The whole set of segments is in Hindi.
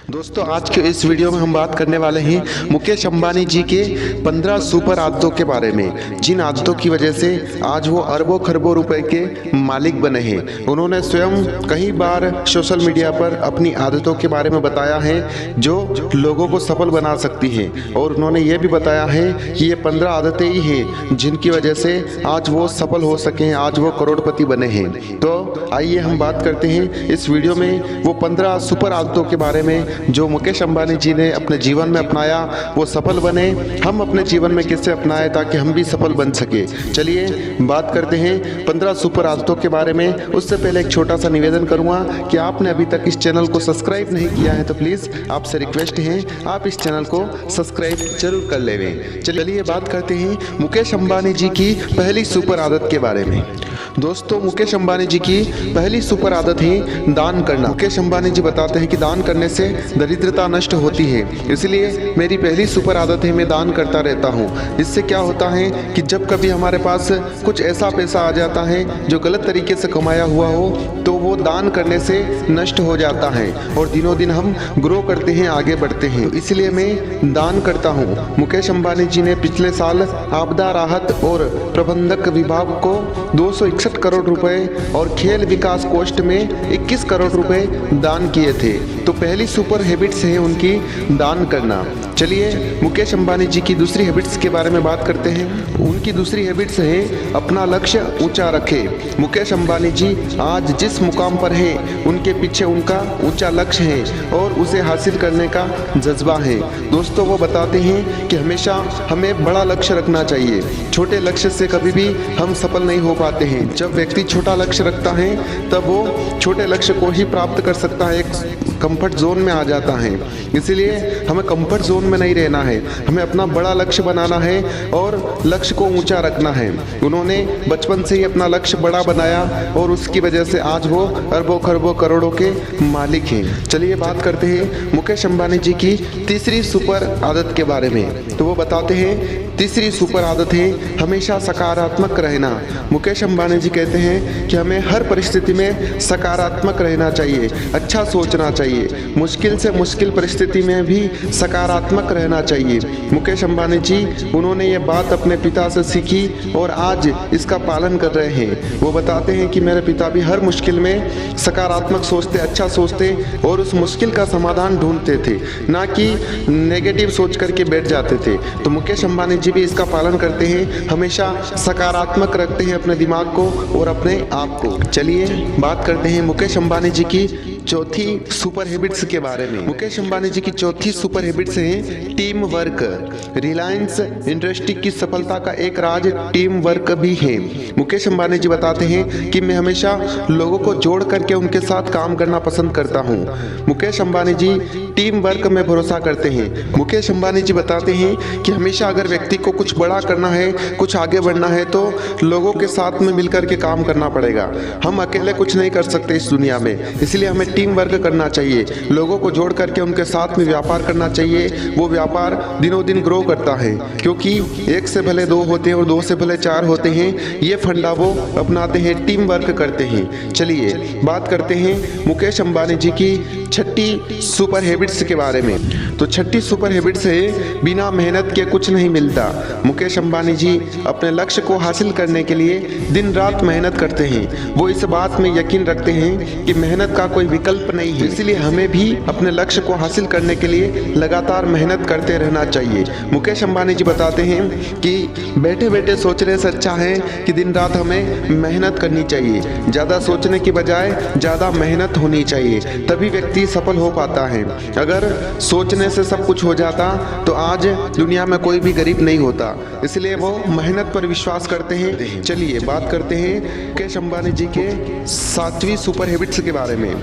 दोस्तों, आज के इस वीडियो में हम बात करने वाले हैं मुकेश अंबानी जी के 15 सुपर आदतों के बारे में, जिन आदतों की वजह से आज वो अरबों खरबों रुपए के मालिक बने हैं। उन्होंने स्वयं कई बार सोशल मीडिया पर अपनी आदतों के बारे में बताया है जो लोगों को सफल बना सकती हैं, और उन्होंने ये भी बताया है कि ये 15 आदतें ही हैं जिनकी वजह से आज वो सफल हो सके हैं, आज वो करोड़पति बने हैं। तो आइए हम बात करते हैं इस वीडियो में वो 15 सुपर आदतों के बारे में जो मुकेश अंबानी जी ने अपने जीवन में अपनाया, वो सफल बने। हम अपने जीवन में किससे अपनाएं ताकि हम भी सफल बन सके। चलिए बात करते हैं 15 सुपर आदतों के बारे में। उससे पहले एक छोटा सा निवेदन करूंगा कि आपने अभी तक इस चैनल को सब्सक्राइब नहीं किया है तो प्लीज़ आपसे रिक्वेस्ट है आप इस चैनल को सब्सक्राइब जरूर कर लें। चलिए बात करते हैं मुकेश अंबानी जी की पहली सुपर आदत के बारे में। दोस्तों, मुकेश अंबानी जी की पहली सुपर आदत है दान करना। मुकेश अंबानी जी बताते हैं कि दान करने से दरिद्रता नष्ट होती है, इसलिए मेरी पहली सुपर आदत है मैं दान करता रहता हूँ। इससे क्या होता है कि जब कभी हमारे पास कुछ ऐसा पैसा आ जाता है जो गलत तरीके से कमाया हुआ हो तो वो दान करने से नष्ट हो जाता है और दिनों दिन हम ग्रो करते हैं, आगे बढ़ते हैं। इसलिए मैं दान करता हूँ। मुकेश अंबानी जी ने पिछले साल आपदा राहत और प्रबंधक विभाग को 261 करोड़ रुपए और खेल विकास कोष में 21 करोड़ रुपए दान किए थे। तो पहली सुपर हैबिट्स है उनकी दान करना। चलिए मुकेश अंबानी जी की दूसरी हैबिट्स के बारे में बात करते हैं। उनकी दूसरी हैबिट्स है अपना लक्ष्य ऊंचा रखे। मुकेश अंबानी जी आज जिस मुकाम पर हैं उनके पीछे उनका ऊंचा लक्ष्य है और उसे हासिल करने का जज्बा है। दोस्तों, वो बताते हैं कि हमेशा हमें बड़ा लक्ष्य रखना चाहिए, छोटे लक्ष्य से कभी भी हम सफल नहीं हो पाते हैं। जब व्यक्ति छोटा लक्ष्य रखता है तब वो छोटे लक्ष्य को ही प्राप्त कर सकता है, एक कंफर्ट जोन में आ जाता है। इसलिए हमें कंफर्ट जोन में नहीं रहना है, हमें अपना बड़ा लक्ष्य बनाना है और लक्ष्य को ऊंचा रखना है। उन्होंने बचपन से ही अपना लक्ष्य बड़ा बनाया और उसकी वजह से आज वो अरबों खरबों करोड़ों के मालिक हैं। चलिए बात करते हैं मुकेश अंबानी जी की तीसरी सुपर आदत के बारे में। तो वो बताते हैं तीसरी सुपर आदत है हमेशा सकारात्मक रहना। मुकेश अंबानी जी कहते हैं कि हमें हर परिस्थिति में सकारात्मक रहना चाहिए, अच्छा सोचना चाहिए, मुश्किल से मुश्किल परिस्थिति में भी सकारात्मक रहना चाहिए। मुकेश अंबानी जी उन्होंने ये बात अपने पिता से सीखी और आज इसका पालन कर रहे हैं। वो बताते हैं कि मेरे पिता भी हर मुश्किल में सकारात्मक सोचते, अच्छा सोचते और उस मुश्किल का समाधान ढूंढते थे, ना कि नेगेटिव सोच करके बैठ जाते थे। तो मुकेश अंबानी जी भी इसका पालन करते हैं, हमेशा सकारात्मक रखते हैं अपने दिमाग को और अपने आप को। चलिए बात करते हैं मुकेश अंबानी जी की चौथी सुपर हैबिट्स के बारे में। मुकेश अंबानी जी की चौथी सुपर हैबिट्स है टीम वर्क। रिलायंस इंडस्ट्री की सफलता का एक राज टीम वर्क भी है। मुकेश अंबानी जी बताते हैं कि मैं हमेशा लोगों को जोड़ करके उनके साथ काम करना पसंद करता हूं। मुकेश अंबानी जी टीम वर्क में भरोसा करते हैं। मुकेश अंबानी जी बताते हैं कि हमेशा अगर व्यक्ति को कुछ बड़ा करना है, कुछ आगे बढ़ना है तो लोगों के साथ में मिलकर के काम करना पड़ेगा। हम अकेले कुछ नहीं कर सकते इस दुनिया में, इसलिए हमें टीम वर्क करना चाहिए, लोगों को जोड़ करके उनके साथ में व्यापार करना चाहिए। वो व्यापार दिनों दिन ग्रो करता है, क्योंकि एक से भले दो होते हैं और दो से भले चार होते हैं। ये फंडा वो अपनाते हैं, टीम वर्क करते हैं। चलिए बात करते हैं मुकेश अंबानी जी की छठी सुपर हैबिट्स के बारे में। तो छठी सुपर हैबिट्स है बिना मेहनत के कुछ नहीं मिलता। मुकेश अंबानी जी अपने लक्ष्य को हासिल करने के लिए दिन रात मेहनत करते हैं। वो इस बात में यकीन रखते हैं कि मेहनत का कोई विकल्प नहीं है, इसलिए हमें भी अपने लक्ष्य को हासिल करने के लिए लगातार मेहनत करते रहना चाहिए। मुकेश अंबानी जी बताते हैं कि बैठे बैठे सोचने से अच्छा है कि दिन रात हमें मेहनत करनी चाहिए। ज़्यादा सोचने की बजाय ज़्यादा मेहनत होनी चाहिए, तभी व्यक्ति सफल हो पाता है। अगर सोचने से सब कुछ हो जाता तो आज दुनिया में कोई भी गरीब नहीं होता। इसलिए वो मेहनत पर विश्वास करते हैं। चलिए बात करते हैं मुकेश अंबानी जी के सातवीं सुपर हैबिट्स के बारे में।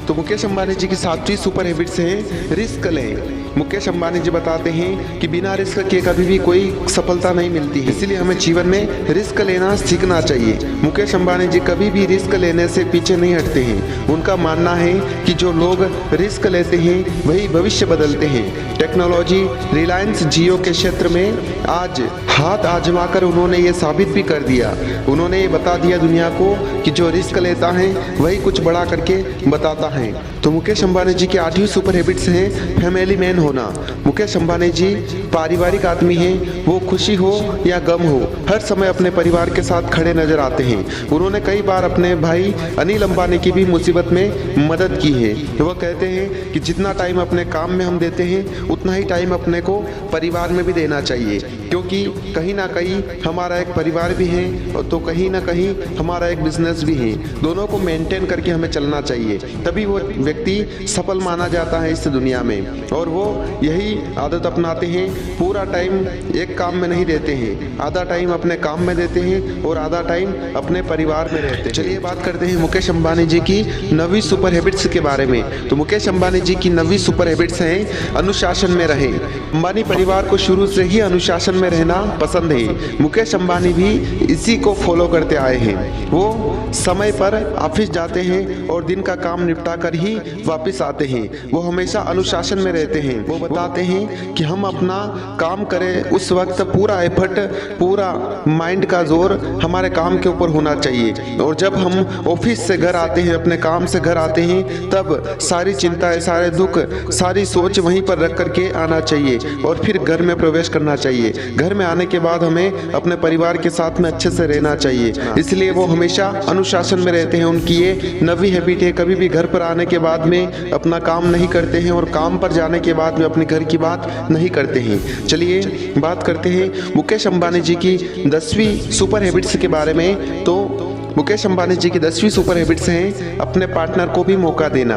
तो मुकेश अंबानी जी की सातवीं सुपर हैबिट्स है रिस्क लें। मुकेश अंबानी जी बताते हैं कि बिना रिस्क के कभी भी कोई सफलता नहीं मिलती है, इसीलिए हमें जीवन में रिस्क लेना सीखना चाहिए। मुकेश अंबानी जी कभी भी रिस्क लेने से पीछे नहीं हटते हैं। उनका मानना है कि जो लोग रिस्क लेते हैं वही भविष्य बदलते हैं। टेक्नोलॉजी रिलायंस जियो के क्षेत्र में आज हाथ आजमा कर उन्होंने ये साबित भी कर दिया। उन्होंने ये बता दिया दुनिया को कि जो रिस्क लेता है वही कुछ बड़ा करके बताता है। तो मुकेश अंबानी जी की 8वीं सुपर हैबिट्स हैं फैमिली मैन होना। मुकेश अंबानी जी पारिवारिक आदमी हैं। वो खुशी हो या गम हो, हर समय अपने परिवार के साथ खड़े नजर आते हैं। उन्होंने कई बार अपने भाई अनिल अंबानी की भी मुसीबत में मदद की है। वह कहते हैं कि जितना टाइम अपने काम में हम देते हैं उतना ही टाइम अपने को परिवार में भी देना चाहिए, क्योंकि कहीं ना कहीं हमारा एक परिवार भी है और तो कहीं ना कहीं हमारा एक बिजनेस भी है। दोनों को मेंटेन करके हमें चलना चाहिए, तभी वो व्यक्ति सफल माना जाता है इस दुनिया में। और वो यही आदत अपनाते हैं, पूरा टाइम एक काम में नहीं देते हैं, आधा टाइम अपने काम में देते हैं और आधा टाइम अपने परिवार में रहते हैं। चलिए बात करते हैं मुकेश अंबानी जी की 9वीं सुपर हैबिट्स के बारे में। तो मुकेश अंबानी जी की 9वीं सुपर हैबिट्स हैं अनुशासन में रहे। अंबानी परिवार को शुरू से ही अनुशासन में रहना पसंद है। मुकेश अंबानी भी इसी को फॉलो करते आए हैं। वो समय पर ऑफिस जाते हैं और दिन का काम निपटा कर ही वापस आते हैं। वो हमेशा अनुशासन में रहते हैं। वो बताते हैं कि हम अपना काम करें उस वक्त पूरा एफर्ट, पूरा माइंड का जोर हमारे काम के ऊपर होना चाहिए। और जब हम ऑफिस से घर आते हैं, अपने काम से घर आते हैं, तब सारी चिंताएं, सारे दुख, सारी सोच वहीं पर रख करके आना चाहिए और फिर घर में प्रवेश करना चाहिए। घर में आने के बाद हमें अपने परिवार के साथ में अच्छे से रहना चाहिए। इसलिए वो हमेशा अनुशासन में रहते हैं। उनकी ये 9वीं हैबिट है। कभी भी घर पर आने के बाद में अपना काम नहीं करते हैं और काम पर जाने के बाद में अपने घर की बात नहीं करते हैं। चलिए बात करते हैं मुकेश अंबानी जी की 10वीं सुपर हैबिट्स के बारे में। तो मुकेश अंबानी जी की 10वीं सुपर हैबिट्स हैं अपने पार्टनर को भी मौका देना।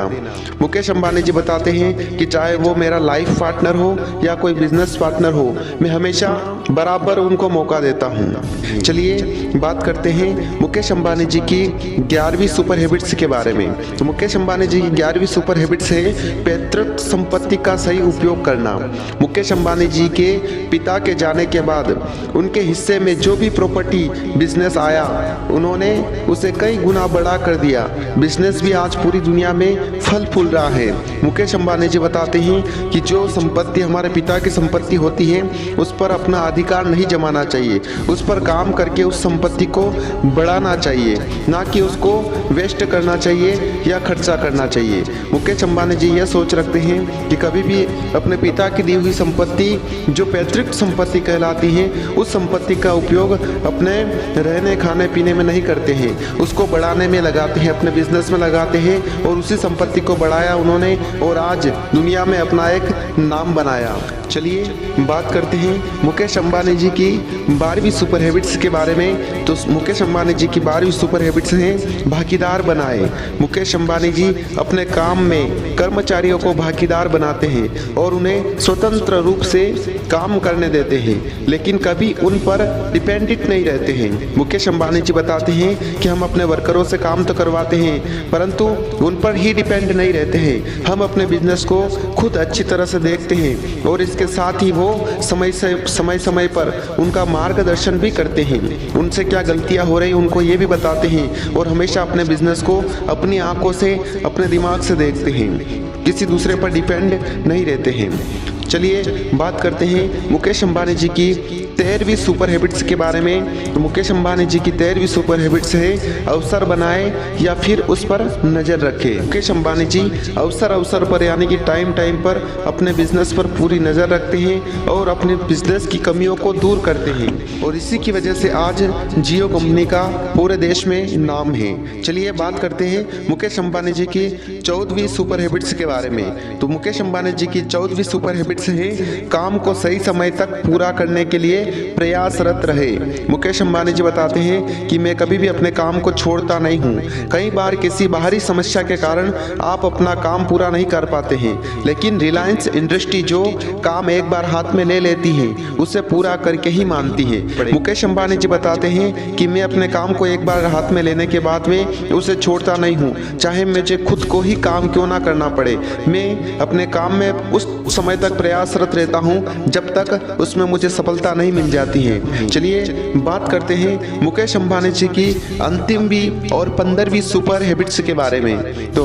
मुकेश अंबानी जी बताते हैं कि चाहे वो मेरा लाइफ पार्टनर हो या कोई बिजनेस पार्टनर हो, मैं हमेशा बराबर उनको मौका देता हूँ। चलिए बात करते हैं मुकेश अंबानी जी की 11वीं सुपर हैबिट्स के बारे में। तो मुकेश अंबानी जी की 11वीं सुपर हैबिट्स है पैतृक संपत्ति का सही उपयोग करना। मुकेश अंबानी जी के पिता के जाने के बाद उनके हिस्से में जो भी प्रॉपर्टी बिजनेस आया, उन्होंने उसे कई गुना बढ़ा कर दिया। बिजनेस भी आज पूरी दुनिया में फल फूल रहा है। मुकेश अंबानी जी बताते हैं कि जो संपत्ति हमारे पिता की संपत्ति होती है उस पर अपना अधिकार नहीं जमाना चाहिए, उस पर काम करके उस संपत्ति को बढ़ाना चाहिए, ना कि उसको वेस्ट करना चाहिए या खर्चा करना चाहिए। मुकेश अंबानी जी यह सोच रखते हैं कि कभी भी अपने पिता की दी हुई संपत्ति जो पैतृक संपत्ति कहलाती है, उस संपत्ति का उपयोग अपने रहने खाने पीने में नहीं करते हैं, उसको बढ़ाने में लगाते हैं, अपने बिजनेस में लगाते हैं। और उसी संपत्ति को बढ़ाया उन्होंने और आज दुनिया में अपना एक नाम बनाया। चलिए बात करते हैं मुकेश अंबानी जी की 12वीं सुपर हैबिट्स के बारे में। तो मुकेश अंबानी जी की 12वीं सुपर हैबिट्स हैं भागीदार बनाए। मुकेश अंबानी जी अपने काम में कर्मचारियों को भागीदार बनाते हैं और उन्हें स्वतंत्र रूप से काम करने देते हैं, लेकिन कभी उन पर डिपेंडेंट नहीं रहते हैं। मुकेश अंबानी जी बताते हैं कि हम अपने वर्करों से काम तो करवाते हैं, परंतु उन पर ही डिपेंड नहीं रहते हैं। हम अपने बिजनेस को खुद अच्छी तरह से देखते हैं और इसके साथ ही वो समय समय पर उनका मार्गदर्शन भी करते हैं। उनसे क्या गलतियां हो रही उनको ये भी बताते हैं और हमेशा अपने बिजनेस को अपनी आंखों से, अपने दिमाग से देखते हैं, किसी दूसरे पर डिपेंड नहीं रहते हैं। चलिए बात करते हैं मुकेश अंबानी जी की 13वीं सुपर हैबिट्स के बारे में। तो मुकेश अंबानी जी की 13वीं सुपर हैबिट्स है अवसर बनाए या फिर उस पर नज़र रखे। मुकेश अंबानी जी अवसर पर यानी कि टाइम पर अपने बिजनेस पर पूरी नज़र रखते हैं और अपने बिजनेस की कमियों को दूर करते हैं और इसी की वजह से आज जियो कंपनी का पूरे देश में नाम है। चलिए बात करते हैं मुकेश अंबानी जी की 14वीं सुपर हैबिट्स के बारे में। तो मुकेश अंबानी जी की 14वीं सुपर हैबिट्स है काम को सही समय तक पूरा करने के लिए प्रयासरत रहे। मुकेश अंबानी जी बताते हैं कि मैं कभी भी अपने काम को छोड़ता नहीं हूँ। कई बार किसी बाहरी समस्या के कारण आप अपना काम पूरा नहीं कर पाते हैं, लेकिन रिलायंस इंडस्ट्री जो काम एक बार हाथ में ले लेती है उसे पूरा करके ही मानती है। मुकेश अंबानी जी बताते हैं कि मैं अपने काम को एक बार हाथ में लेने के बाद में उसे छोड़ता नहीं हूँ, चाहे मुझे खुद को ही काम क्यों ना करना पड़े। मैं अपने काम में उस समय तक प्रयासरत रहता हूँ जब तक उसमें मुझे सफलता नहीं मिल जाती है। चलिए बात करते हैं मुकेश अंबानी जी की अंतिमवीं और 15वीं सुपर हैबिट्स के बारे में। तो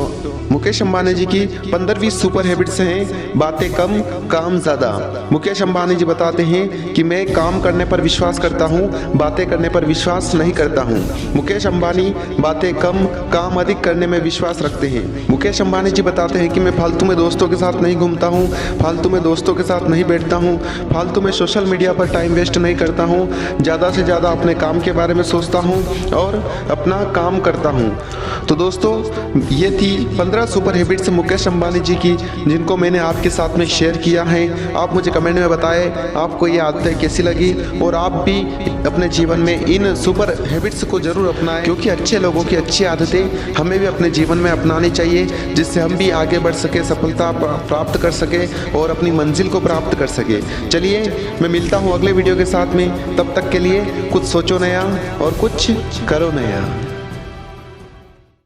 मुकेश अंबानी जी की 15वीं सुपर हैबिट्स हैं बातें कम काम ज़्यादा। ज़्यादा। मुकेश अंबानी जी बताते हैं कि मैं काम करने पर विश्वास करता हूँ, बातें करने पर विश्वास नहीं करता हूँ। मुकेश अंबानी बातें कम, काम अधिक करने में विश्वास रखते हैं। मुकेश अंबानी जी बताते हैं कि मैं फालतू में दोस्तों के साथ नहीं घूमता हूँ, फालतू में दोस्तों के साथ नहीं बैठता हूँ, फालतू में सोशल मीडिया पर टाइम वेस्ट नहीं करता हूँ, ज़्यादा से ज़्यादा अपने काम के बारे में सोचता हूँ और अपना काम करता हूँ। तो दोस्तों, ये थी 15 सुपर हैबिट्स मुकेश अंबानी जी की, जिनको मैंने आपके साथ में शेयर किया है। आप मुझे कमेंट में बताएं आपको ये आदतें कैसी लगी और आप भी अपने जीवन में इन सुपर हैबिट्स को जरूर अपनाएं, क्योंकि अच्छे लोगों की अच्छी आदतें हमें भी अपने जीवन में अपनानी चाहिए, जिससे हम भी आगे बढ़ सके, सफलता प्राप्त कर सके और अपनी मंजिल को प्राप्त कर सके। चलिए, मैं मिलता हूँ अगले वीडियो के साथ में। तब तक के लिए कुछ सोचो नया और कुछ करो नया।